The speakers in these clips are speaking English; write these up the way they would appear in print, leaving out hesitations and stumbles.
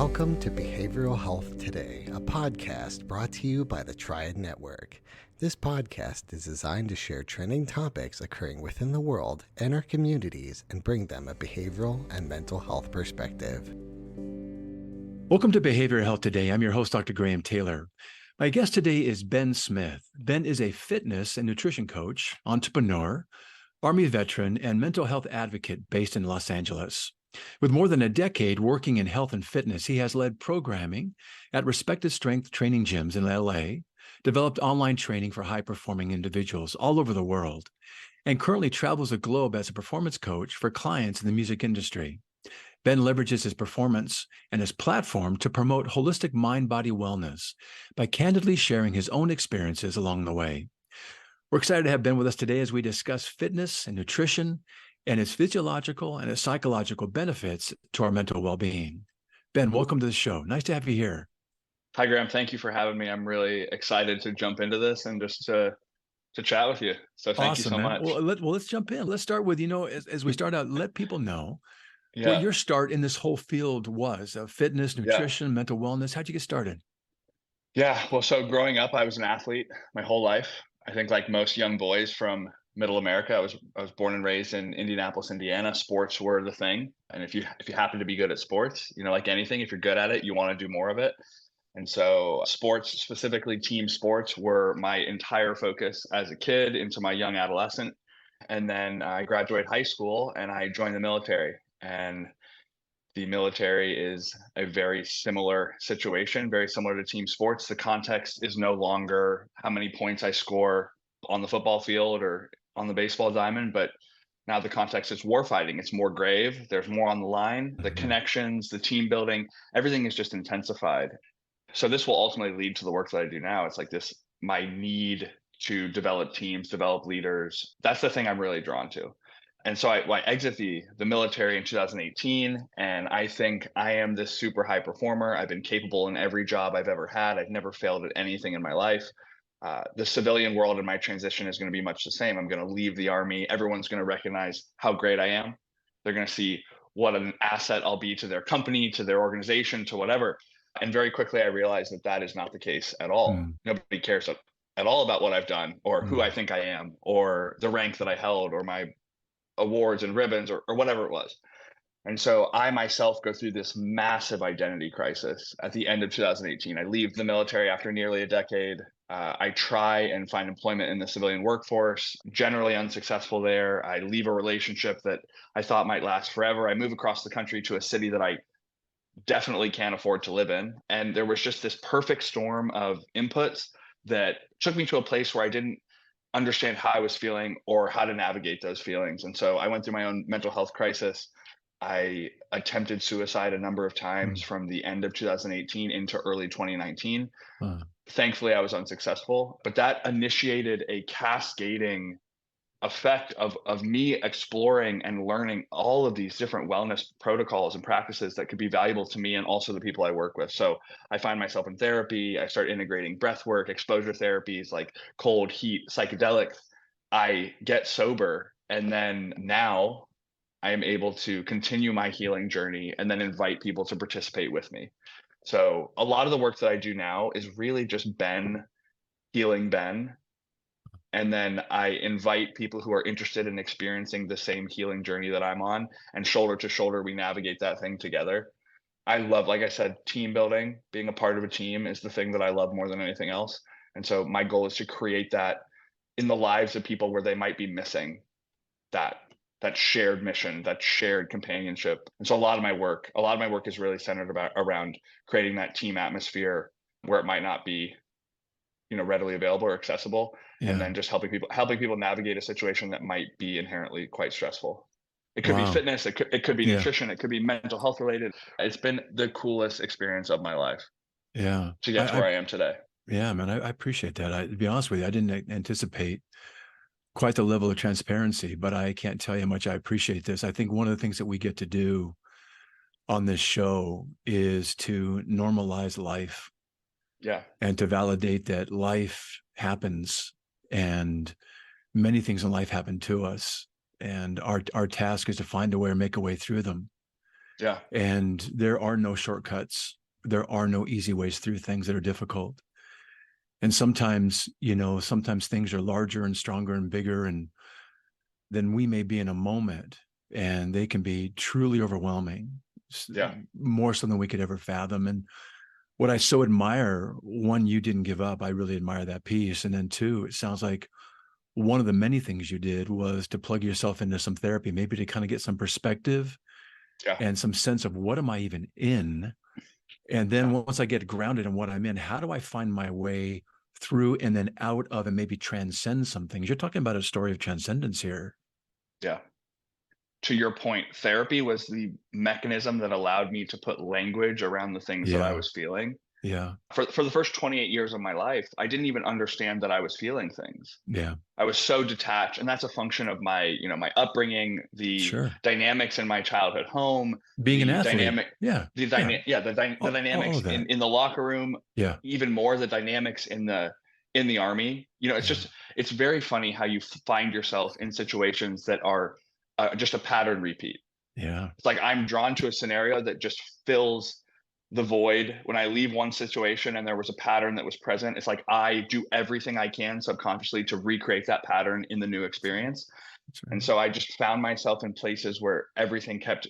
Welcome to Behavioral Health Today, a podcast brought to you by the Triad Network. This podcast is designed to share trending topics occurring within the world and our communities and bring them a behavioral and mental health perspective. Welcome to Behavioral Health Today. I'm your host, Dr. Graham Taylor. My guest today is Ben Smith. Ben is a fitness and nutrition coach, entrepreneur, Army veteran, and mental health advocate based in Los Angeles. With more than a decade working in health and fitness, he has led programming at respected strength training gyms in LA, developed online training for high-performing individuals all over the world, and currently travels the globe as a performance coach for clients in the music industry. Ben leverages his performance and his platform to promote holistic mind-body wellness by candidly sharing his own experiences along the way. We're excited to have Ben with us today as we discuss fitness and nutrition and its physiological and its psychological benefits to our mental well-being. Ben, welcome to the show. Nice to have you here. Hi, Graham. Thank you for having me. I'm really excited to jump into this and just to chat with you. So thank you so much. Well, let's jump in. Let's start with, as we start out, let people know Yeah. what your start in this whole field was of fitness, nutrition, mental wellness. How'd you get started? Yeah. Well, so growing up, I was an athlete my whole life. I think like most young boys from middle America, I was born and raised in Indianapolis, Indiana. Sports were the thing. And if you happen to be good at sports, like anything, if you're good at it, you want to do more of it. And so sports, specifically team sports, were my entire focus as a kid into my young adolescent. And then I graduated high school and I joined the military. And the military is a very similar situation, very similar to team sports. The context is no longer how many points I score on the football field or on the baseball diamond, but now the context is war fighting. It's more grave. There's more on the line. The connections, the team building, everything is just intensified. So this will ultimately lead to the work that I do now. It's like this, my need to develop teams, develop leaders. That's the thing I'm really drawn to. And so I exit the military in 2018, and I think I am this super high performer. I've been capable in every job I've ever had. I've never failed at anything in my life. The civilian world in my transition is going to be much the same. I'm going to leave the Army. Everyone's going to recognize how great I am. They're going to see what an asset I'll be to their company, to their organization, to whatever. And very quickly, I realized that that is not the case at all. Nobody cares at all about what I've done or who I think I am or the rank that I held or my awards and ribbons or whatever it was. And so I myself go through this massive identity crisis at the end of 2018. I leave the military after nearly a decade. I try and find employment in the civilian workforce, generally unsuccessful there. I leave a relationship that I thought might last forever. I move across the country to a city that I definitely can't afford to live in. And there was just this perfect storm of inputs that took me to a place where I didn't understand how I was feeling or how to navigate those feelings. And so I went through my own mental health crisis. I attempted suicide a number of times from the end of 2018 into early 2019. Thankfully, I was unsuccessful, but that initiated a cascading effect of me exploring and learning all of these different wellness protocols and practices that could be valuable to me and also the people I work with. So I find myself in therapy. I start integrating breath work, exposure therapies like cold, heat, psychedelics. I get sober. And then now I am able to continue my healing journey and then invite people to participate with me. So a lot of the work that I do now is really just Ben healing Ben. And then I invite people who are interested in experiencing the same healing journey that I'm on, and shoulder to shoulder, we navigate that thing together. I love, like I said, team building. Being a part of a team is the thing that I love more than anything else. And so my goal is to create that in the lives of people where they might be missing that shared mission, that shared companionship. And so a lot of my work is really centered around creating that team atmosphere where it might not be readily available or accessible, and then just helping people navigate a situation that might be inherently quite stressful. It could be fitness, it could be nutrition, it could be mental health related. It's been the coolest experience of my life. Yeah, to get to where I am today. Yeah, man, I appreciate that. To be honest with you, I didn't anticipate quite the level of transparency, but I can't tell you how much I appreciate this. I think one of the things that we get to do on this show is to normalize life. Yeah. And to validate that life happens and many things in life happen to us. And our task is to find a way or make a way through them. Yeah. And there are no shortcuts. There are no easy ways through things that are difficult. And sometimes, sometimes things are larger and stronger and bigger, and then we may be in a moment, and they can be truly overwhelming, Yeah. more so than we could ever fathom. And what I so admire, one, you didn't give up. I really admire that piece. And then two, it sounds like one of the many things you did was to plug yourself into some therapy, maybe to kind of get some perspective Yeah. and some sense of what am I even in? And then once I get grounded in what I'm in, how do I find my way through and then out of and maybe transcend some things? You're talking about a story of transcendence here. Yeah. To your point, therapy was the mechanism that allowed me to put language around the things that I Yeah. was feeling. Yeah. For the first 28 years of my life, I didn't even understand that I was feeling things. Yeah. I was so detached, and that's a function of my upbringing, the Sure. dynamics in my childhood home, Being an the athlete. dynamic, Yeah. the Yeah. dyna- yeah, the All dynamics of that. in the locker room, Yeah. even more the dynamics in the army. Yeah. It's very funny how you find yourself in situations that are just a pattern repeat. Yeah. It's like I'm drawn to a scenario that just fills the void. When I leave one situation and there was a pattern that was present, it's like I do everything I can subconsciously to recreate that pattern in the new That's right. experience. That's right. And so I just found myself in places where everything kept,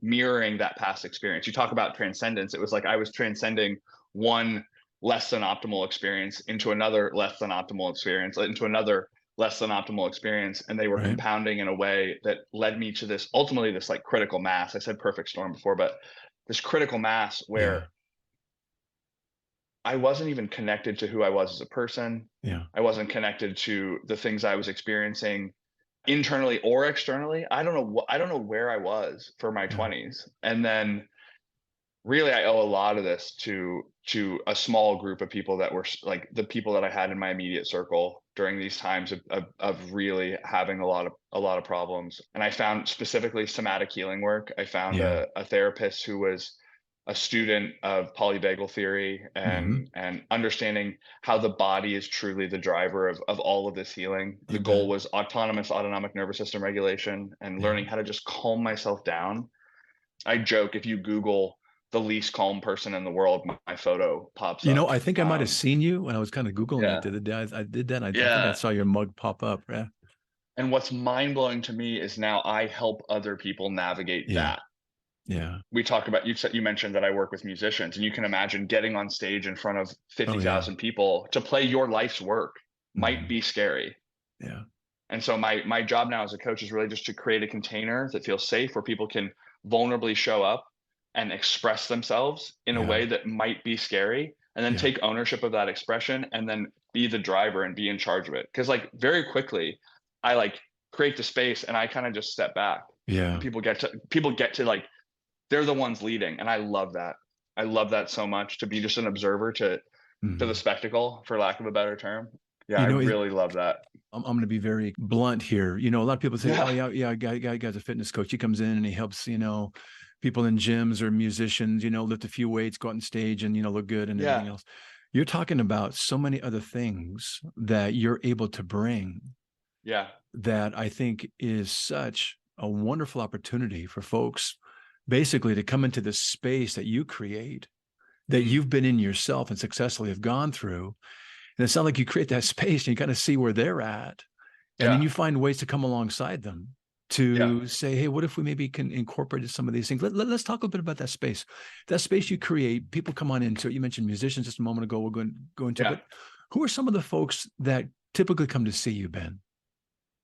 mirroring that past experience. You talk about transcendence. It was like I was transcending one less than optimal experience into another less than optimal experience, into another less than optimal experience. And they were Right. compounding in a way that led me to this ultimately this like critical mass. I said perfect storm before, but this critical mass Yeah. where I wasn't even connected to who I was as a person. Yeah. I wasn't connected to the things I was experiencing internally or externally. I don't know where I was for my Yeah. 20s. And then really I owe a lot of this to a small group of people that were like the people that I had in my immediate circle during these times of really having a lot of problems. And I found specifically somatic healing work. I found Yeah. a therapist who was a student of polyvagal theory Mm-hmm. and understanding how the body is truly the driver of all of this healing. The You goal bet. was autonomous autonomic nervous system regulation and Yeah. learning how to just calm myself down. I joke, if you Google the least calm person in the world, my photo pops up. I think I might have seen you when I was kind of Googling it Yeah, the other day. I did that. I think I yeah. saw your mug pop up. Yeah. And what's mind blowing to me is now I help other people navigate Yeah. that. Yeah. We talk about you mentioned that I work with musicians, and you can imagine getting on stage in front of Oh, yeah. 50,000 people to play your life's work might Mhm. be scary. Yeah. And so my job now as a coach is really just to create a container that feels safe where people can vulnerably show up and express themselves in a Yeah. way that might be scary, and then Yeah. take ownership of that expression and then be the driver and be in charge of it. Cause like very quickly I like create the space and I kind of just step back and Yeah. people get to like they're the ones leading. And I love that. I love that so much, to be just an observer to the Mhm. spectacle, for lack of a better term. Yeah, You I know, it, really love that. I'm going to be very blunt here. A lot of people say, "Oh, Yeah. yeah, yeah, guy's a fitness coach. He comes in and he helps, people in gyms or musicians, lift a few weights, go out on stage, and look good and Yeah. everything else." You're talking about so many other things that you're able to bring Yeah. that I think is such a wonderful opportunity for folks, basically, to come into the space that you create, that Mhm. you've been in yourself and successfully have gone through. And it's not like you create that space and you kind of see where they're at. And then Yeah. you find ways to come alongside them Yeah. to say, hey, what if we maybe can incorporate some of these things? Let's talk a bit about that space. That space you create, people come on into it. You mentioned musicians just a moment ago. We're going to go into it. Yeah. But who are some of the folks that typically come to see you, Ben?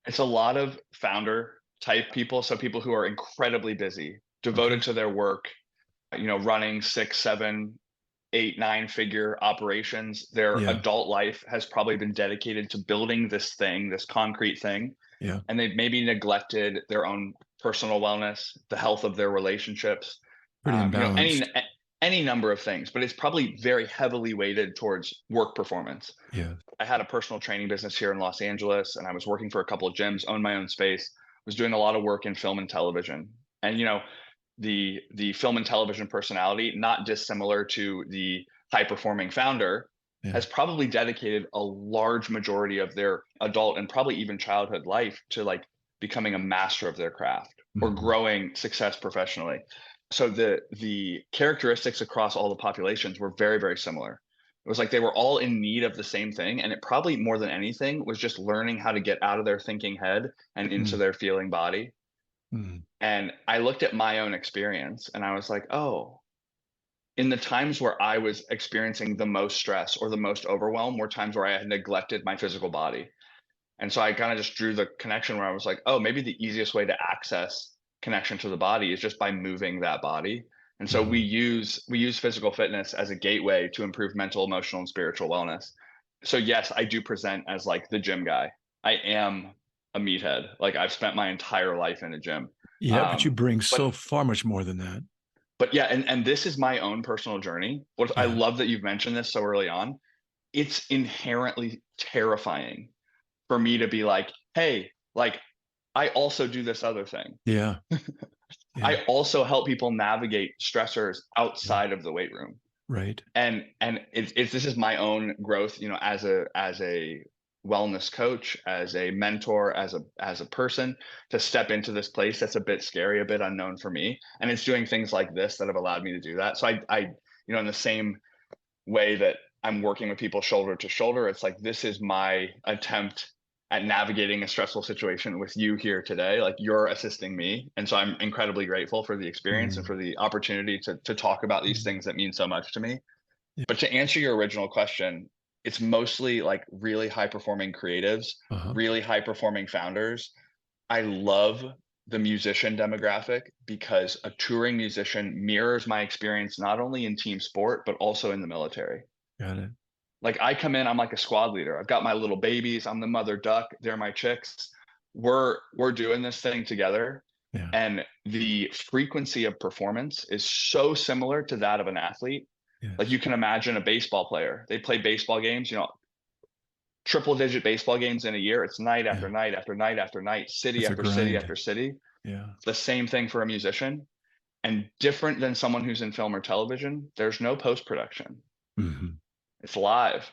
It's a lot of founder type people. So people who are incredibly busy, Okay. devoted to their work, running 6, 7, 8, 9 figure operations. Their Yeah. adult life has probably been dedicated to building this thing, this concrete thing. Yeah. And they've maybe neglected their own personal wellness, the health of their relationships, Pretty imbalanced. any number of things, but it's probably very heavily weighted towards work performance. Yeah. I had a personal training business here in Los Angeles, and I was working for a couple of gyms, owned my own space, was doing a lot of work in film and television. And the film and television personality, not dissimilar to the high performing founder, Yeah. has probably dedicated a large majority of their adult and probably even childhood life to like becoming a master of their craft or Mhm. growing success professionally. So the characteristics across all the populations were very, very similar. It was like they were all in need of the same thing, and it probably more than anything was just learning how to get out of their thinking head and into Mm, their feeling body. mm, And I looked at my own experience and I was like, "Oh, in the times where I was experiencing the most stress or the most overwhelm were times where I had neglected my physical body." And so I kind of just drew the connection where I was like, oh, maybe the easiest way to access connection to the body is just by moving that body. And so we mm. use physical fitness as a gateway to improve mental, emotional, and spiritual wellness. So yes, I do present as like the gym guy. I am a meathead. Like I've spent my entire life in a gym. Yeah, but you Um, bring but so far much more than that. but yeah, and this is my own personal journey. What I Yeah, love that you've mentioned this so early on. It's inherently terrifying for me to be like, hey, like I also do this other thing. yeah, yeah, I also help people navigate stressors yeah. outside of the weight room. Right. And it's this is my own growth, you know, as a wellness coach, as a mentor, as a person to step into this place that's a bit scary, a bit unknown for me. And it's doing things like this that have allowed me to do that. So I you know, in the same way that I'm working with people shoulder to shoulder. It's like this is my attempt at navigating a stressful situation with you here today. Like you're assisting me. And so I'm incredibly grateful for the experience and Mm, for the opportunity to talk about these mm, things that mean so much to me. yeah. But to answer your original question, it's mostly like really high performing creatives, Uh-huh. really high performing founders. I love the musician demographic because a touring musician mirrors my experience not only in team sport, but also in the military. Got it. Like I come in, I'm like a squad leader. I've got my little babies. I'm the mother duck. They're my chicks. We're doing this thing together, Yeah, and the frequency of performance is so similar to that of an athlete. Like yes. you can imagine a baseball player. They play baseball games, you know, triple digit baseball games in a year. It's night after Yeah, night after night after night, city it's a after city grind. after city. Yeah. It's the same thing for a musician. And different than someone who's in film or television, there's no post production. Hmm. It's live.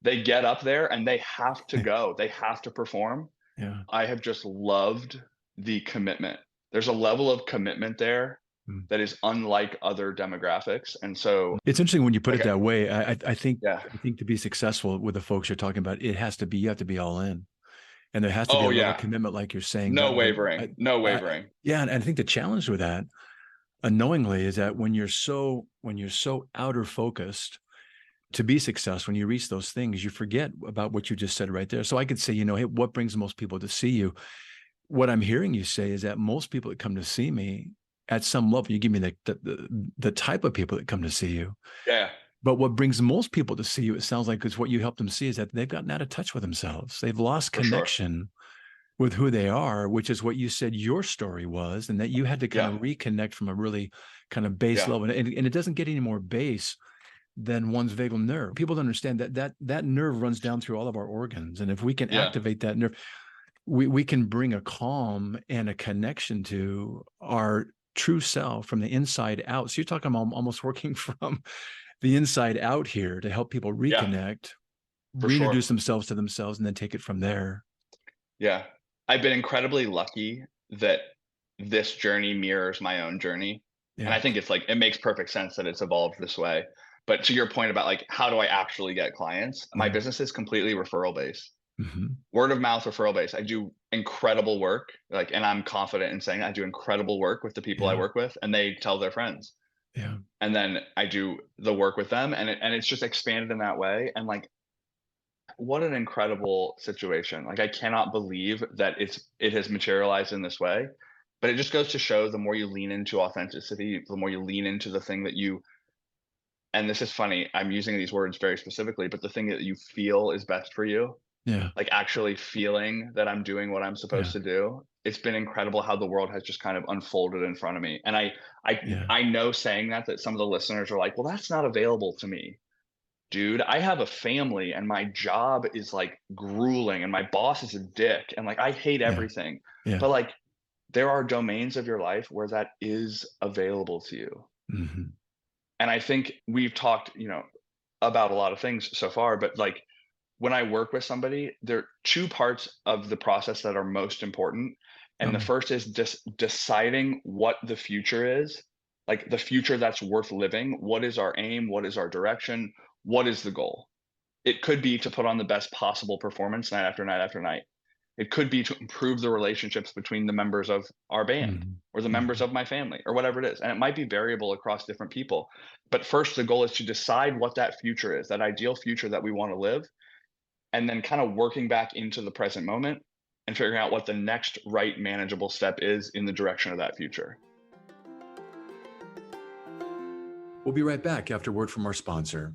They get up there and they have to go. They have to perform. Yeah. I have just loved the commitment. There's a level of commitment there Mm. that is unlike other demographics. And so It's interesting when you put like it that way. yeah. I think to be successful with the folks you're talking about, you have to be all in, and there has to be Oh a level of yeah. commitment, like you're saying. No That the wavering. No I wavering. yeah, and I think the challenge with that, unknowingly, is that when you're so outer focused to be successful, when you reach those things, you forget about what you just said right there. So I could say, hey, what brings most people to see you? What I'm hearing you say is that most people that come to see me at some level, you give me the type of people that come to see you. Yeah, But what brings most people to see you, it sounds like, is what you help them see is that they've gotten out of touch with themselves. They've lost for sure. connection with who they are, which is what you said your story was, and that you had to kind Yeah. of reconnect from a really kind of base Yeah. level. And it doesn't get any more base than one's vagal nerve. People don't understand that nerve runs down through all of our organs. And if we can Yeah. activate that nerve, we can bring a calm and a connection to our true self from the inside out. So you're talking about almost working from the inside out here to help people Yeah. reconnect, For sure. reintroduce themselves to themselves, and then take it from there. Yeah. I've been incredibly lucky that this journey mirrors my own journey. And Yeah. I think it's like it makes perfect sense that it's evolved this way. But to your point about like how do I actually get clients? My Yeah. business is completely referral based. Hmm. Word of mouth referral based. I do incredible work, like, and I'm confident in saying I do incredible work with the people I Yeah. work with, and they tell their friends. Yeah. And then I do the work with them, and it's just expanded in that way. And like, what an incredible situation! Like, I cannot believe that it has materialized in this way. But it just goes to show the more you lean into authenticity, the more you lean into the thing that you, and this is funny, I'm using these words very specifically, but the thing that you feel is best for you, Yeah. like actually feeling that I'm doing what I'm supposed Yeah. to do. It's been incredible how the world has just kind of unfolded in front of me. And I Yeah. I know saying that some of the listeners are like, "Well, that's not available to me." Dude, I have a family and my job is like grueling and my boss is a dick and like I hate Yeah. everything. Yeah. But like there are domains of your life where that is available to you. Hmm. And I think we've talked, about a lot of things so far, but like when I work with somebody, there are two parts of the process that are most important. And the Um, first is just deciding what the future is. like the future that's worth living. What is our aim? What is our direction? What is the goal? It could be to put on the best possible performance night after night after night. It could be to improve the relationships between the members of our band Mhm. or the members Mhm. of my family or whatever it is. And it might be variable across different people. But first, the goal is to decide what that future is, that ideal future that we want to live, and then kind of working back into the present moment and figuring out what the next right manageable step is in the direction of that future. We'll be right back after word from our sponsor.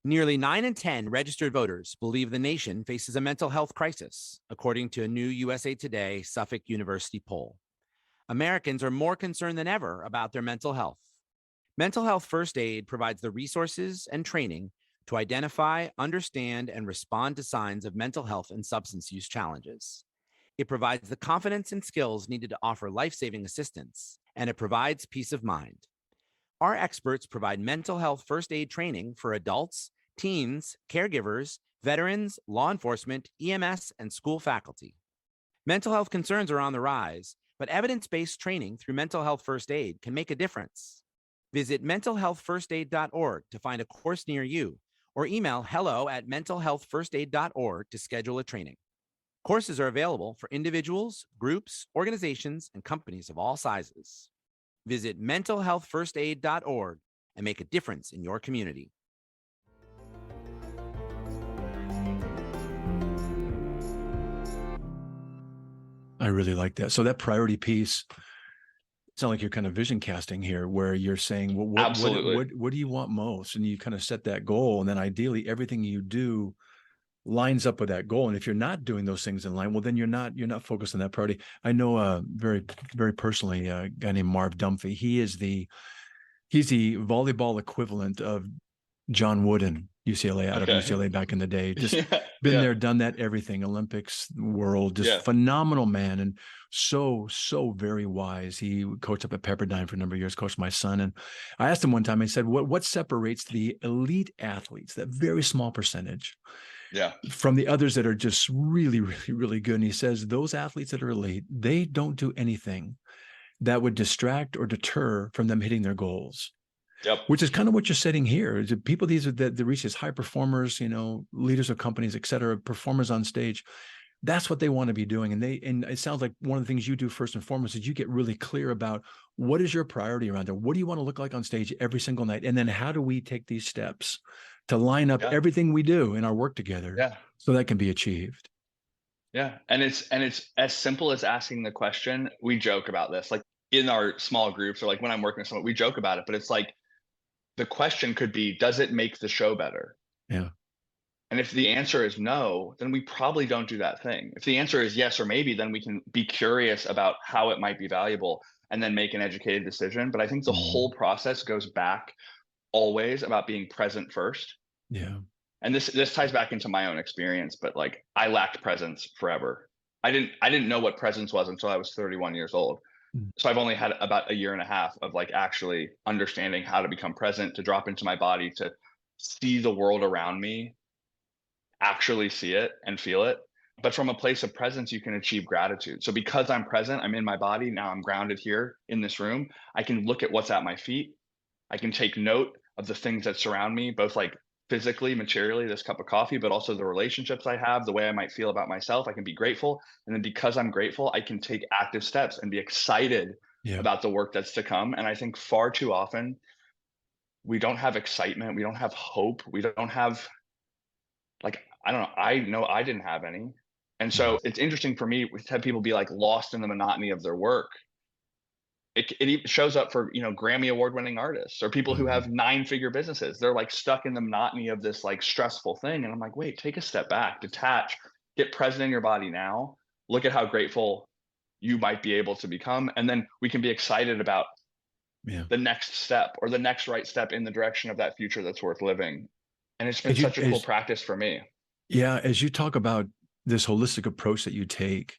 Nearly 9 in 10 registered voters believe the nation faces a mental health crisis, according to a new USA Today Suffolk University poll. Americans are more concerned than ever about their mental health. Mental Health First Aid provides the resources and training to identify, understand, and respond to signs of mental health and substance use challenges. It provides the confidence and skills needed to offer life-saving assistance, and it provides peace of mind. Our experts provide mental health first aid training for adults, teens, caregivers, veterans, law enforcement, EMS, and school faculty. Mental health concerns are on the rise, but evidence-based training through mental health first aid can make a difference. Visit mentalhealthfirstaid.org to find a course near you, or email hello@mentalhealthfirstaid.org to schedule a training. Courses are available for individuals, groups, organizations, and companies of all sizes. Visit mentalhealthfirstaid.org and make a difference in your community. I really like that. So that priority piece, sound like you're kind of vision casting here, where you're saying, well, Absolutely. what do you want most? And you kind of set that goal, and then ideally everything you do lines up with that goal. And if you're not doing those things in line, well, then you're not focused on that priority. I know very, very personally a guy named Marv Dunphy. He's the volleyball equivalent of John Wooden, UCLA, out of Okay. UCLA back in the day. Just Yeah. been Yeah. there, done that, everything, Olympics, world, just Yeah. phenomenal man. And so very wise. He coached up at Pepperdine for a number of years, coached my son. And I asked him one time, I said, what separates the elite athletes, that very small percentage, Yeah. from the others that are just really, really, really good? And he says, those athletes that are elite, they don't do anything that would distract or deter from them hitting their goals. Yep. Which is kind of what you're setting here. Is people, these are the reach these high performers, leaders of companies, et cetera, performers on stage. That's what they want to be doing. And it sounds like one of the things you do first and foremost is you get really clear about what is your priority around there. What do you want to look like on stage every single night? And then how do we take these steps to line up Yeah. everything we do in our work together Yeah. so that can be achieved? Yeah. And it's as simple as asking the question. We joke about this, like in our small groups or like when I'm working with someone, we joke about it, but it's like the question could be, does it make the show better? Yeah. And if the answer is no, then we probably don't do that thing. If the answer is yes or maybe, then we can be curious about how it might be valuable and then make an educated decision. But I think the whole process goes back always about being present first. Yeah. And this ties back into my own experience, but like I lacked presence forever. I didn't know what presence was until I was 31 years old. Mm. So I've only had about a year and a half of like actually understanding how to become present, to drop into my body, to see the world around me, actually see it and feel it. But from a place of presence, you can achieve gratitude. So because I'm present, I'm in my body, now I'm grounded here in this room, I can look at what's at my feet. I can take note of the things that surround me, both like physically, materially, this cup of coffee, but also the relationships I have, the way I might feel about myself. I can be grateful. And then because I'm grateful, I can take active steps and be excited Yeah. about the work that's to come. And I think far too often we don't have excitement, we don't have hope, we don't have, like, I don't know, I know I didn't have any. And so it's interesting for me to have people be like lost in the monotony of their work. It even shows up for, Grammy award winning artists or people who have 9-figure businesses. They're like stuck in the monotony of this like stressful thing. And I'm like, wait, take a step back, detach, get present in your body now. Look at how grateful you might be able to become. And then we can be excited about the next step or the next right step in the direction of that future that's worth living. And it's been such a cool practice for me. Yeah. As you talk about this holistic approach that you take,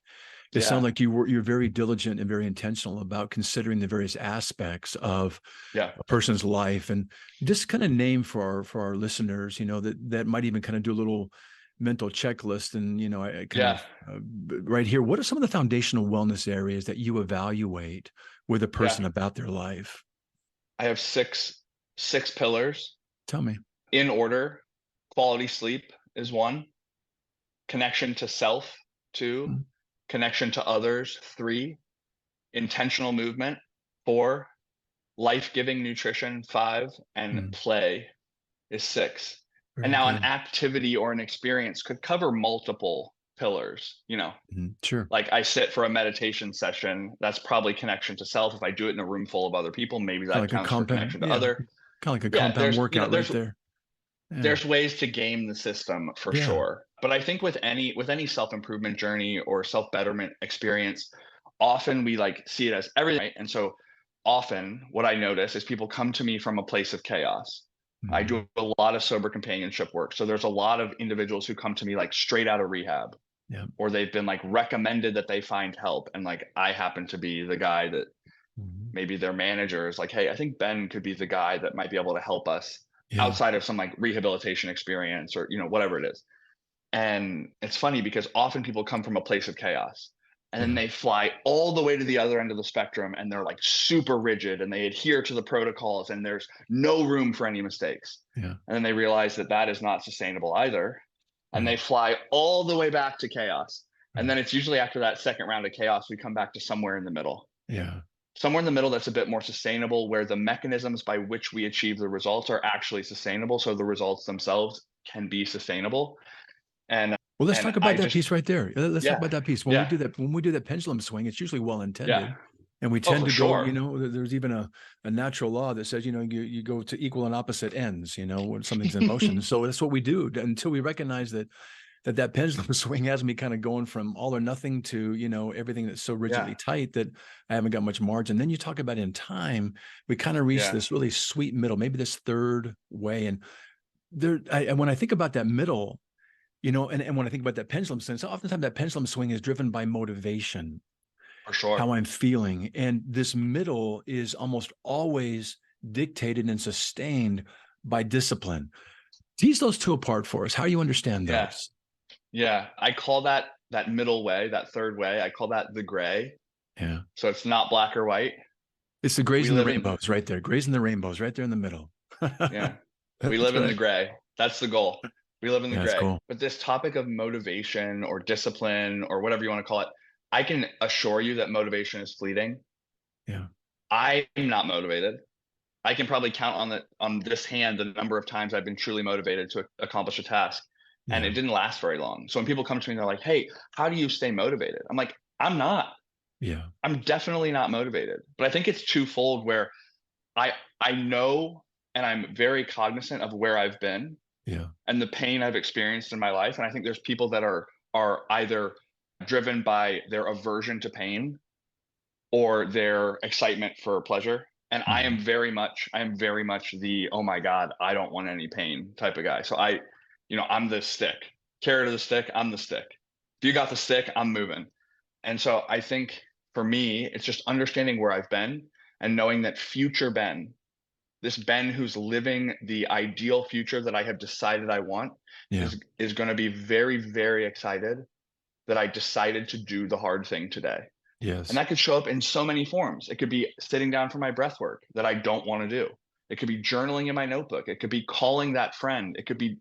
it Yeah. sounds like you're very diligent and very intentional about considering the various aspects of a person's life, and just kind of name for our listeners, that might even kind of do a little mental checklist. And, right here, what are some of the foundational wellness areas that you evaluate with a person about their life? I have six pillars Tell me. in order. Quality sleep is one, connection to self, two, Mm, connection to others, three, intentional movement, four, life-giving nutrition, five, and mm, play is six. And very now an good. activity or an experience could cover multiple pillars, Sure. like I sit for a meditation session, that's probably connection to self. If I do it in a room full of other people, maybe Kind of that like a counts for compound. connection to Yeah. other. Kind of like a Yeah, compound workout right there. Yeah. there's ways to game the system for Yeah. sure. But I think with any self-improvement journey or self-betterment experience, often we like see it as everything, right? And so often what I notice is people come to me from a place of chaos. I do Mhm. a lot of sober companionship work. So there's a lot of individuals who come to me like straight out of rehab, Yeah. or they've been like recommended that they find help. And like I happen to be the guy that Mhm. maybe their manager is like, hey, I think Ben could be the guy that might be able to help us Yeah. outside of some like rehabilitation experience or whatever it is. And it's funny because often people come from a place of chaos and then Yeah. they fly all the way to the other end of the spectrum and they're like super rigid and they adhere to the protocols and there's no room for any mistakes. Yeah. And then they realize that that is not sustainable either. And Yeah. they fly all the way back to chaos. And Right. then it's usually after that second round of chaos, we come back to somewhere in the middle. Yeah. Somewhere in the middle that's a bit more sustainable, where the mechanisms by which we achieve the results are actually sustainable. So the results themselves can be sustainable. And Well, let's and talk about I that just piece right there. Let's talk yeah, about that piece. yeah, When we do that pendulum swing, it's usually well yeah. intended. And we Oh, tend for to go, sure. there's even a natural law that says, you go to equal and opposite ends, when something's in motion. So that's what we do until we recognize that pendulum swing has me kind of going from all or nothing to, everything that's so rigidly Yeah, tight that I haven't got much margin. Then you talk about in time, we kind of reach yeah, this really sweet middle, maybe this third way. And when I think about that middle, and when I think about that pendulum swing, so oftentimes that pendulum swing is driven by motivation, for sure. how I'm feeling. And this middle is almost always dictated and sustained by discipline. Tease those two apart for us. How do you understand Yeah, those? yeah. I call that middle way, that third way, I call that the gray. Yeah. So it's not black or white. It's the grays We and the live in rainbows right there. Grays and the rainbows right there in the middle. yeah, we That's live in the right. gray. That's the goal. We live in the Yeah, that's gray. cool. But this topic of motivation or discipline or whatever you want to call it, I can assure you that motivation is fleeting. Yeah. I'm not motivated. I can probably count on this hand the number of times I've been truly motivated to accomplish a task, and it Yeah. didn't last very long. So when people come to me and they're like, "Hey, how do you stay motivated?" I'm like, "I'm not. Yeah. I'm definitely not motivated." But I think it's twofold where I I know and I'm very cognizant of where I've been Yeah. and the pain I've experienced in my life, and I think there's people that are either driven by their aversion to pain or their excitement for pleasure. And Mhm. I am very much the, oh my God, I don't want any pain type of guy. So I'm the stick, carrot of the stick. I'm the stick. If you got the stick, I'm moving. And so I think for me, it's just understanding where I've been and knowing that future Ben, this Ben who's living the ideal future that I have decided I want, Yeah. is going to be very, very excited that I decided to do the hard thing today. And Yes. that could show up in so many forms. It could be sitting down for my breath work that I don't want to do. It could be journaling in my notebook. It could be calling that friend. It could be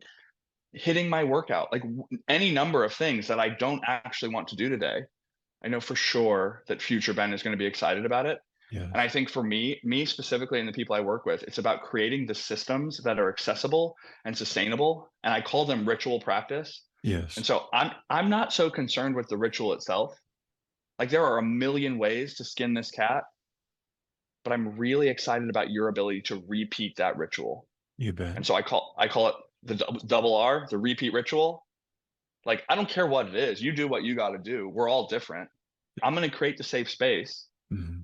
hitting my workout, like any number of things that I don't actually want to do today. I know for sure that future Ben is going to be excited about it. And I Yes. think for me specifically, and the people I work with, it's about creating the systems that are accessible and sustainable. And I call them ritual practice. And Yes. so I'm not so concerned with the ritual itself. Like there are a million ways to skin this cat, but I'm really excited about your ability to repeat that ritual. You bet. And so I call it the double R, the repeat ritual. Like I don't care what it is. You do what you got to do. We're all different. I'm going to create the safe space, Mhm.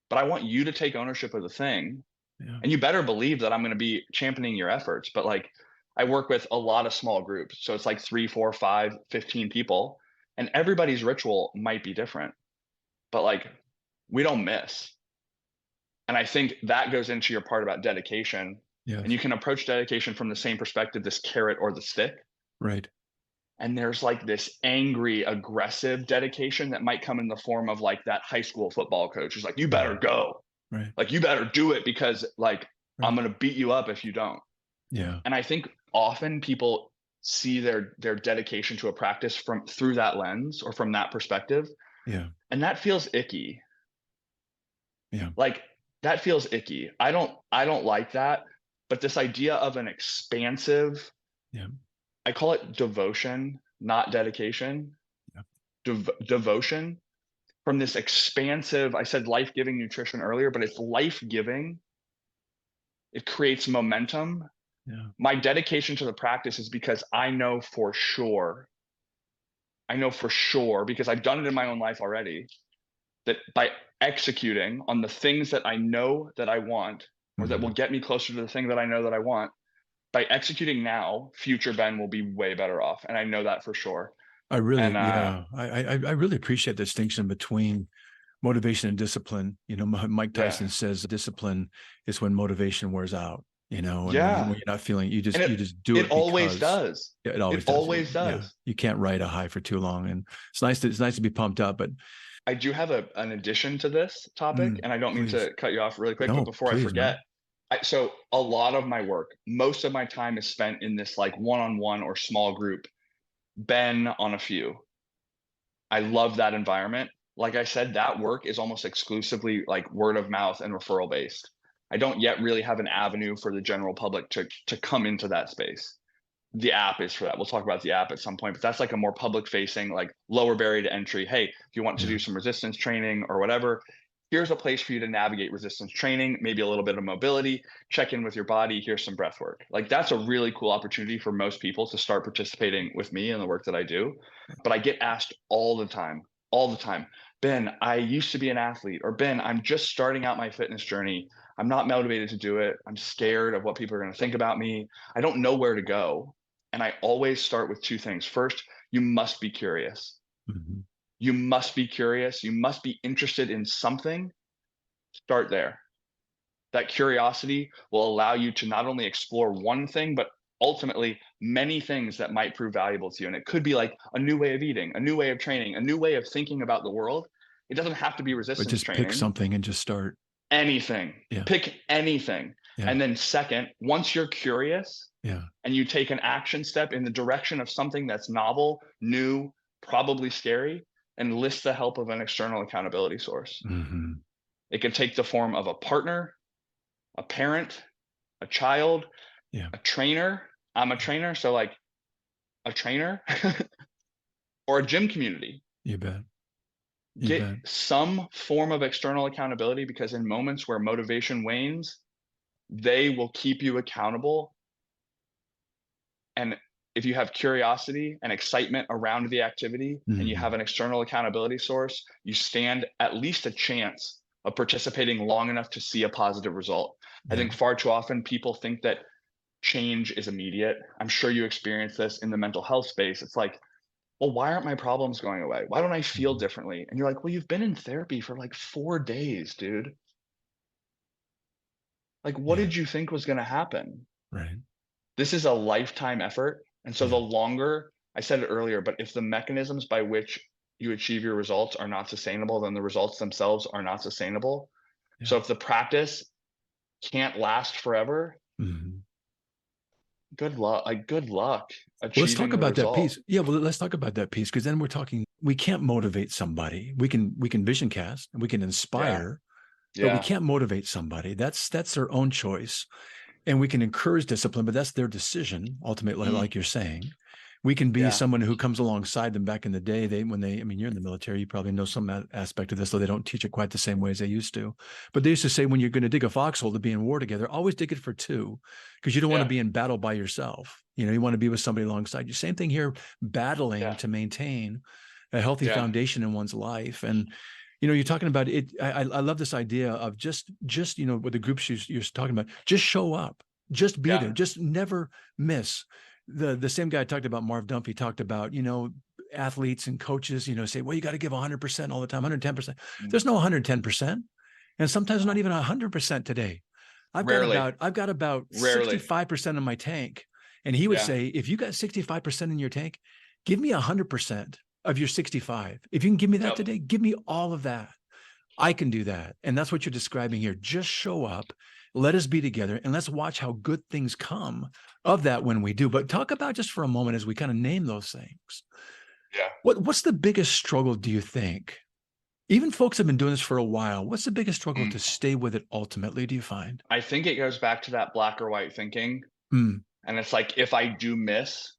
but I want you to take ownership of the thing. Yeah. And you better believe that I'm going to be championing your efforts. But like I work with a lot of small groups. So it's like 3, 4, 5, 15 people. And everybody's ritual might be different. But like we don't miss. And I think that goes into your part about dedication. And Yes. you can approach dedication from the same perspective, this carrot or the stick. Right. And there's like this angry, aggressive dedication that might come in the form of like that high school football coach who's like, you better Mhm. go. Right. Like, you better do it because like I'm Right. going to beat you up if you don't. Yeah. And I think often people see their dedication to a practice through that lens or from that perspective, Yeah. and that feels icky. Yeah. Like, that feels icky. I don't like that. But this idea of an expansive, Yeah. I call it devotion, not dedication. Yeah. Devotion, from this expansive, I said life-giving nutrition earlier, but it's life-giving. It creates momentum. Yeah. My dedication to the practice is because I know for sure, because I've done it in my own life already, that by executing on the things that I know that I want, or that will Mhm. get me closer to the thing that I know that I want, by executing now, future Ben will be way better off. And I know that for sure. I really, And yeah, I really appreciate the distinction between motivation and discipline. You know, Mike yeah. Tyson says discipline is when motivation wears out. You know, and when Yeah. you're not feeling, And you just do it it always because does. yeah, it It always does. always Yeah, does. you can't ride a high for too long, and it's nice to be pumped up. But I do have an addition to this topic, and I don't mean please, to cut you off really quick, but no, before I please, forget, man. so a lot of my work, most of my time is spent in this like one-on-one or small group, Ben on a few. I love that environment. Like I said, that work is almost exclusively like word of mouth and referral based. I don't yet really have an avenue for the general public to come into that space. The app is for that. We'll talk about the app at some point, but that's like a more public facing, like lower barrier to entry. Hey, if you want to Yeah, do some resistance training or whatever, here's a place for you to navigate resistance training, maybe a little bit of mobility, check in with your body. Here's some breath work. Like, that's a really cool opportunity for most people to start participating with me in the work that I do. But I get asked all the time, Ben, I used to be an athlete, or Ben, I'm just starting out my fitness journey. I'm not motivated to do it. I'm scared of what people are going to think about me. I don't know where to go. And I always start with two things. First, you must be curious. mhm. You must be curious. You must be interested in something. Start there. That curiosity will allow you to not only explore one thing, but ultimately many things that might prove valuable to you. And it could be like a new way of eating, a new way of training, a new way of thinking about the world. It doesn't have to be But resistance just pick training. something and just start. Anything. Yeah, Pick anything. yeah, And then, second, once you're curious, yeah, and you take an action step in the direction of something that's novel, new, probably scary, enlist the help of an external accountability source. hmm, It can take the form of a partner, a parent, a child, yeah. a trainer. I'm a trainer, so like a trainer or a gym community. You bet. You Get bet. some form of external accountability, because in moments where motivation wanes, they will keep you accountable. And if you have curiosity and excitement around the activity and you have Mhm. an external accountability source, you stand at least a chance of participating long enough to see a positive result. I Yeah. think far too often people think that change is immediate. I'm sure you experience this in the mental health space. It's like, well, why aren't my problems going away? Why don't I feel Mhm. differently? And you're like, well, you've been in therapy for like 4 days, dude. Like, what Yeah. did you think was going to happen? Right. This is a lifetime effort. And so Yeah. the longer, I said it earlier, but if the mechanisms by which you achieve your results are not sustainable, then the results themselves are not sustainable. Yeah. So if the practice can't last forever, Mhm. good luck. Like, good luck Well, let's talk achieving the about that result. piece. Yeah, well, let's talk about that piece because then we're talking. We can't motivate somebody. We can vision cast and we can Yeah. inspire, but we Yeah. can't motivate somebody. That's their own choice, and we can encourage discipline, but that's their decision ultimately. Mm, Like you're saying, we can be yeah. someone who comes alongside them. Back in the day, I mean, you're in the military, you probably know some aspect of this, though they don't teach it quite the same way as they used to. But they used to say, when you're going to dig a foxhole to be in war together, always dig it for two, because you don't want to Yeah. be in battle by yourself. You know, you want to be with somebody alongside you. Same thing here, battling Yeah. to maintain a healthy Yeah. foundation in one's life. And you're talking about it. I love this idea of just with the groups you're talking about, just show up, just be Yeah. there, just never miss. The same guy I talked about, Marv Dumphy, talked about, athletes and coaches, say, well, you got to give 100% all the time, 110%. Mm, There's no 110%. And sometimes not no. even 100% today. I've got Rarely. about Rarely. 65% in my tank. And he would Yeah. say, if you got 65% in your tank, give me 100% of your 65. If you can give me that Yep. today, give me all of that. I can do that. And that's what you're describing here. Just show up, let us be together, and let's watch how good things come of that when we do. But talk about just for a moment as we kind of name those things. Yeah. What's the biggest struggle, do you think? Even folks have been doing this for a while. What's the biggest struggle to stay with it ultimately, do you find? I think it goes back to that black or white thinking. Mm, And it's like, if I do miss,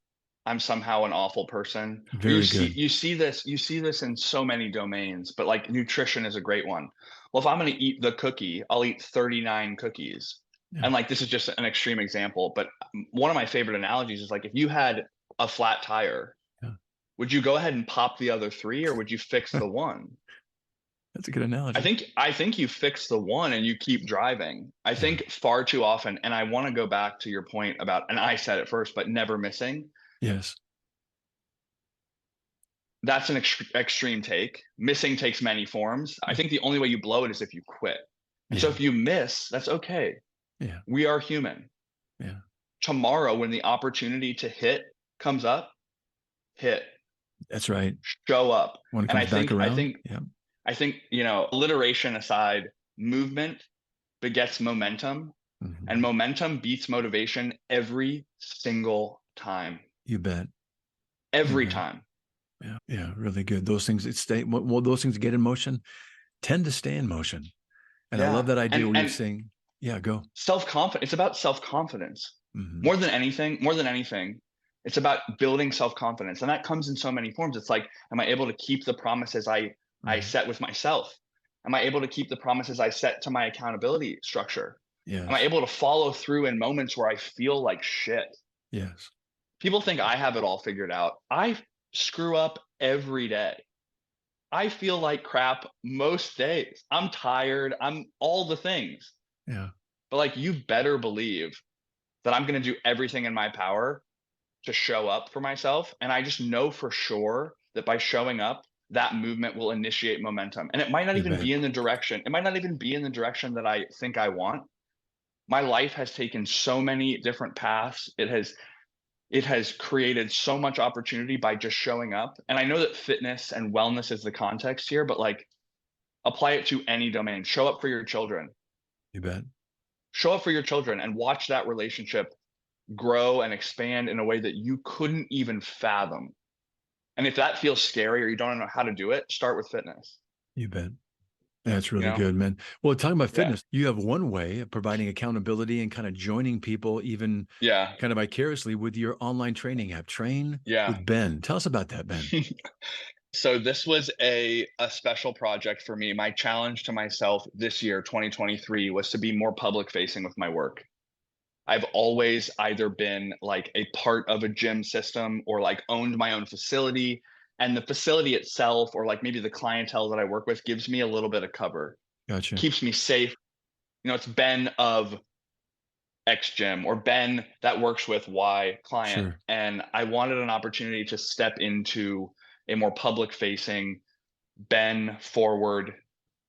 I'm somehow an awful person. Or very good. you see this in so many domains, but like nutrition is a great one. Well, if I'm going to eat the cookie, I'll eat 39 cookies. Yeah. And like, this is just an extreme example, but one of my favorite analogies is like, if you had a flat tire, Yeah. would you go ahead and pop the other 3, or would you fix the one? That's a good analogy. I think you fix the one and you keep driving. I think far too often, and I want to go back to your point about, and I said it first, but never missing. Yes. That's an extreme take. Missing takes many forms. I think the only way you blow it is if you quit. And so if you miss, that's okay. Yeah. We are human. Yeah. Tomorrow, when the opportunity to hit comes up, hit. That's right. Show up. When it And comes back around. I think, alliteration aside, movement begets momentum, Mhm. and momentum beats motivation every single time. You bet. Every You bet. time. Yeah. Yeah. Really good. Those things those things get in motion tend to stay in motion. And I love that idea where you're saying, go. Self-confidence. It's about self-confidence. Mhm. More than anything, it's about building self-confidence. And that comes in so many forms. It's like, am I able to keep the promises I set with myself? Am I able to keep the promises I set to my accountability structure? Yes. Am I able to follow through in moments where I feel like shit? Yes. People think I have it all figured out. I screw up every day. I feel like crap most days. I'm tired. I'm all the things. Yeah. But like, you better believe that I'm going to do everything in my power to show up for myself. And I just know for sure that by showing up, that movement will initiate momentum. And it might not You even bet. be in the direction. It might not even be in the direction that I think I want. My life has taken so many different paths. It has created so much opportunity by just showing up. And I know that fitness and wellness is the context here, but like, apply it to any domain. Show up for your children. You bet. Show up for your children and watch that relationship grow and expand in a way that you couldn't even fathom. And if that feels scary or you don't know how to do it, start with fitness. You bet. That's really You know? good, man. Well, talking about Yeah. fitness, you have one way of providing accountability and kind of joining people even Yeah. kind of vicariously with your online training app, Train Yeah. with Ben. Tell us about that, Ben. So this was a special project for me. My challenge to myself this year, 2023, was to be more public facing with my work. I've always either been like a part of a gym system or like owned my own facility. And the facility itself, or like maybe the clientele that I work with, gives me a little bit of cover, Gotcha. keeps me safe. It's Ben of X gym or Ben that works with Y client. Sure. And I wanted an opportunity to step into a more public facing Ben forward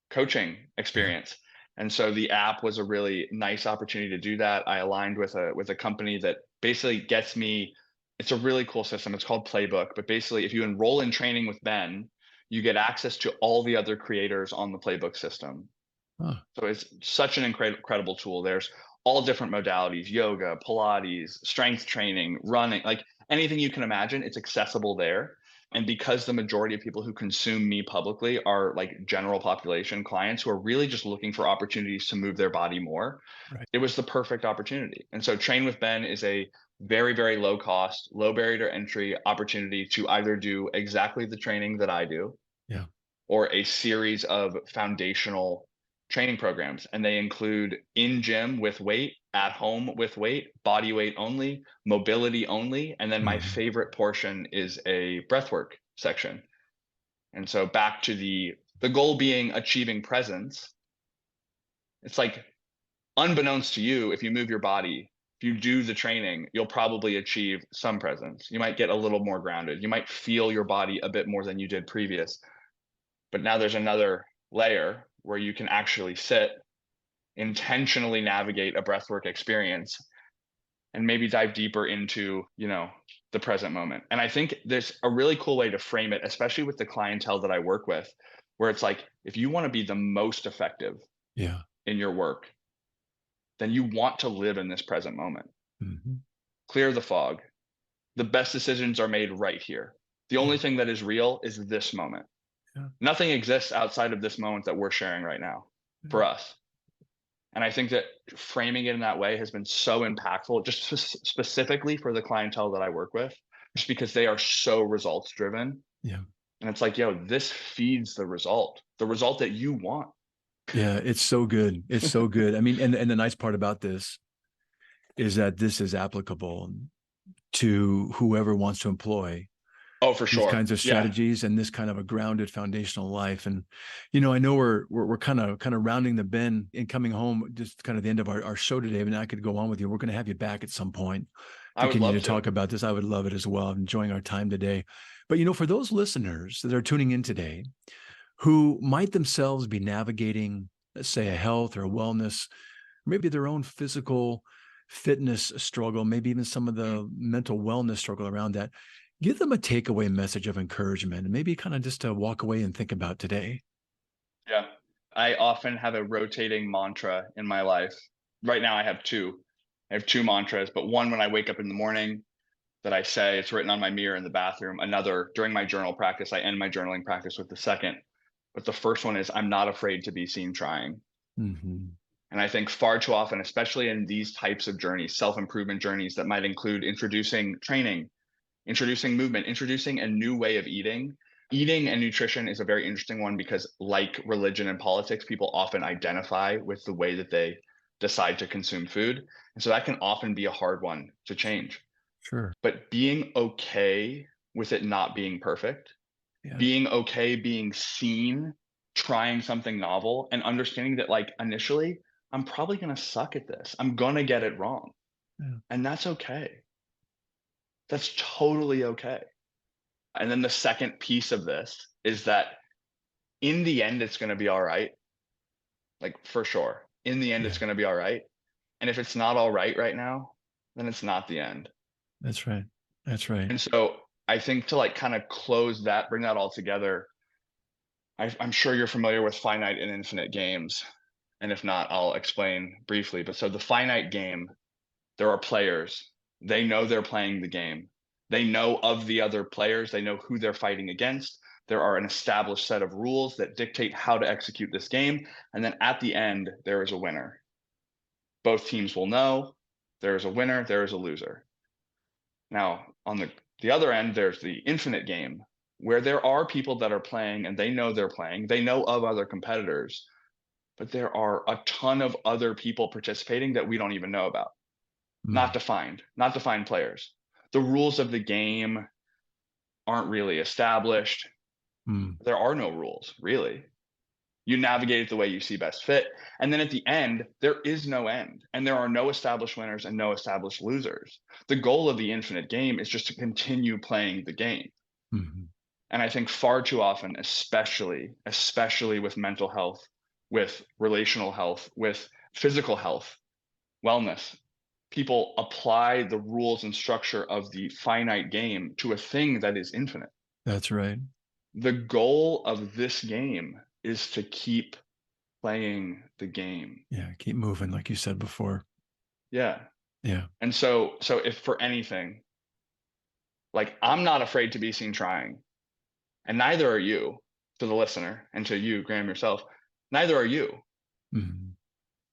coaching experience. And so the app was a really nice opportunity to do that. I aligned with a company that basically gets me, it's a really cool system. It's called Playbook, but basically if you enroll in training with Ben, you get access to all the other creators on the Playbook system. Huh. So it's such an incredible tool. There's all different modalities, yoga, Pilates, strength training, running, like anything you can imagine, it's accessible there. And because the majority of people who consume me publicly are like general population clients who are really just looking for opportunities to move their body more, Right. it was the perfect opportunity. And so Train with Ben is a very, very low cost, low barrier to entry opportunity to either do exactly the training that I do, Yeah. or a series of foundational training programs. And they include in gym with weight, at home with weight, body weight only, mobility only. And then my favorite portion is a breathwork section. And so back to the goal being achieving presence. It's like, unbeknownst to you, if you move your body, if you do the training, you'll probably achieve some presence. You might get a little more grounded. You might feel your body a bit more than you did previous. But now there's another layer where you can actually sit, intentionally navigate a breathwork experience, and maybe dive deeper into, the present moment. And I think there's a really cool way to frame it, especially with the clientele that I work with, where it's like, if you want to be the most effective Yeah. in your work, then you want to live in this present moment. Mm-hmm. Clear the fog. The best decisions are made right here. The only thing that is real is this moment. Yeah. Nothing exists outside of this moment that we're sharing right now for us. And I think that framing it in that way has been so impactful, just specifically for the clientele that I work with, just because they are so results driven. Yeah. And it's like, yo, this feeds the result that you want. Yeah. It's so good. It's so good. I mean, and the nice part about this is that this is applicable to whoever wants to employ Oh, for these sure. kinds of strategies and this kind of a grounded foundational life. And, you know, I know we're kind of rounding the bend and coming home, just kind of the end of our show today, and I could go on with you. We're going to have you back at some point I would continue love to talk about this. I would love it as well. I'm enjoying our time today. But, you know, for those listeners that are tuning in today who might themselves be navigating, let's say, a health or a wellness, maybe their own physical fitness struggle, maybe even some of the mental wellness struggle around that, give them a takeaway message of encouragement and maybe kind of just to walk away and think about today. Yeah. I often have a rotating mantra in my life. Right now I have two. I have two mantras, but one when I wake up in the morning that I say, it's written on my mirror in the bathroom. Another during my journal practice, I end my journaling practice with the second. But the first one is, I'm not afraid to be seen trying. Mm-hmm. And I think far too often, especially in these types of journeys, self-improvement journeys that might include introducing training, introducing movement, introducing a new way of eating. Eating and nutrition is a very interesting one because, like religion and politics, people often identify with the way that they decide to consume food. And so that can often be a hard one to change. Sure. But being okay with it not being perfect, Yeah. being okay being seen, trying something novel, and understanding that, like, initially, I'm probably going to suck at this. I'm going to get it wrong. Yeah. And that's okay. That's totally okay. And then the second piece of this is that in the end, it's going to be all right. Like, for sure. In the end, it's going to be all right. And if it's not all right now, then it's not the end. That's right. That's right. And so I think to, like, kind of close that, bring that all together, I'm sure you're familiar with finite and infinite games. And if not, I'll explain briefly. But so the finite game, there are players. They know they're playing the game. They know of the other players. They know who they're fighting against. There are an established set of rules that dictate how to execute this game. And then at the end, there is a winner. Both teams will know there is a winner, there is a loser. Now, on the other end, there's the infinite game, where there are people that are playing and they know they're playing. They know of other competitors, but there are a ton of other people participating that we don't even know about. Not defined players. The rules of the game aren't really established. There are no rules, really. You navigate it the way you see best fit. And then at the end, there is no end. And there are no established winners and no established losers. The goal of the infinite game is just to continue playing the game. Mm-hmm. And I think far too often, especially with mental health, with relational health, with physical health, wellness, people apply the rules and structure of the finite game to a thing that is infinite. That's right. The goal of this game is to keep playing the game. Yeah. Keep moving, like you said before. Yeah. Yeah. And so if for anything, like, I'm not afraid to be seen trying, and neither are you, to the listener, and to you, Graham, yourself, neither are you. Mm-hmm.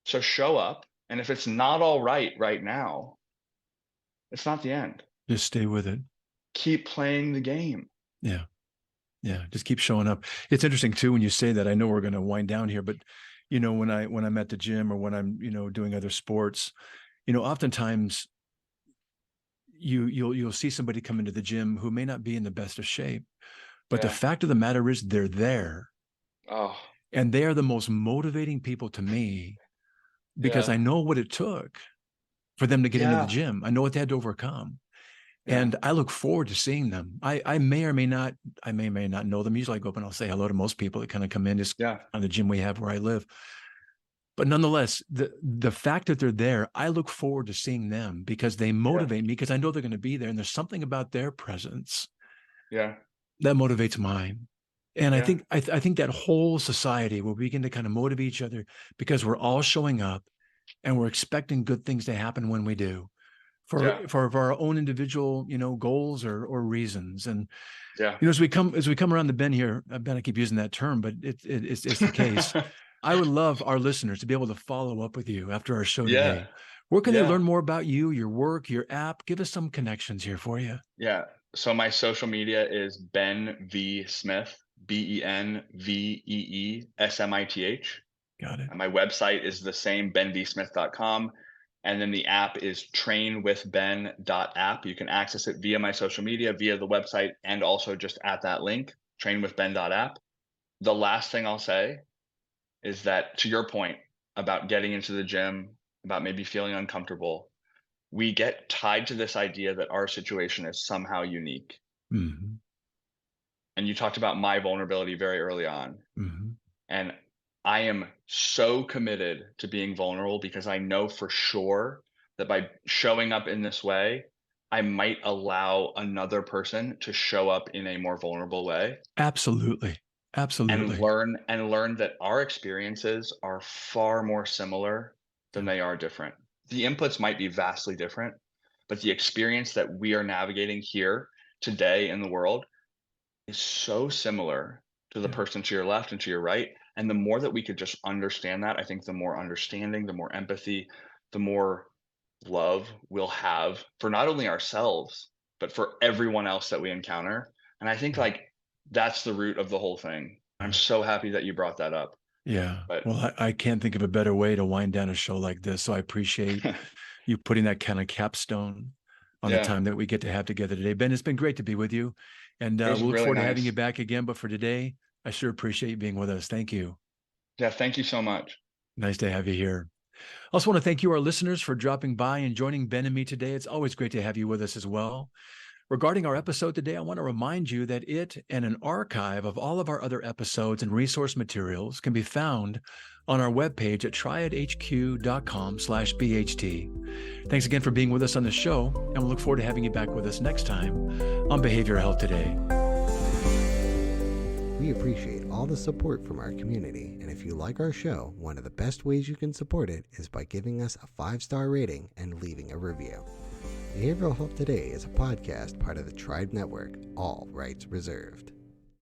So show up. And if it's not all right now, it's not the end. Just stay with it. Keep playing the game. Yeah. Yeah. Just keep showing up. It's interesting too, when you say that. I know we're going to wind down here, but you know, when I'm at the gym or when I'm, you know, doing other sports, you know, oftentimes you'll see somebody come into the gym who may not be in the best of shape, but the fact of the matter is they're there. Oh. And they are the most motivating people to me, because I know what it took for them to get into the gym. I know what they had to overcome. And I look forward to seeing them. I may or may not know them. Usually I go up and I'll say hello to most people that kind of come in just on the gym we have where I live. But nonetheless, the fact that they're there, I look forward to seeing them because they motivate me, because I know they're going to be there. And there's something about their presence that motivates mine. And I Yeah. think I think that whole society will begin to kind of motivate each other because we're all showing up and we're expecting good things to happen when we do Yeah. for our own individual, goals or reasons. And Yeah. as we come around the bend here, Ben, I keep using that term, but it's the case. I would love our listeners to be able to follow up with you after our show Yeah. today. Where can they Yeah. learn more about you, your work, your app? Give us some connections here for you. Yeah. So my social media is Ben V Smith, BenVeeSmith. Got it. And my website is the same, benvsmith.com. And then the app is trainwithben.app. You can access it via my social media, via the website, and also just at that link, trainwithben.app. The last thing I'll say is that, to your point about getting into the gym, about maybe feeling uncomfortable, we get tied to this idea that our situation is somehow unique. Mm-hmm. And you talked about my vulnerability very early on. Mm-hmm. And I am so committed to being vulnerable because I know for sure that by showing up in this way, I might allow another person to show up in a more vulnerable way Absolutely. and Absolutely. learn that our experiences are far more similar than they are different. The inputs might be vastly different, but the experience that we are navigating here today in the world is so similar to the Yeah. person to your left and to your right. And the more that we could just understand that, I think the more understanding, the more empathy, the more love we'll have for not only ourselves, but for everyone else that we encounter. And I think like that's the root of the whole thing. I'm Yeah. so happy that you brought that up. Yeah. But Well, I can't think of a better way to wind down a show like this. So I appreciate you putting that kind of capstone on the yeah, time that we get to have together today. Ben, it's been great to be with you. And it was we'll look really forward to having you nice. back again. But for today, I sure appreciate you being with us. Thank you. Yeah, thank you so much. Nice to have you here. I also want to thank you, our listeners, for dropping by and joining Ben and me today. It's always great to have you with us as well. Regarding our episode today, I want to remind you that it and an archive of all of our other episodes and resource materials can be found on our webpage at triadhq.com/BHT. Thanks again for being with us on the show, and we'll look forward to having you back with us next time on Behavioral Health Today. We appreciate all the support from our community, and if you like our show, one of the best ways you can support it is by giving us a 5-star rating and leaving a review. Behavioral Health Today is a podcast part of the Tribe Network, all rights reserved.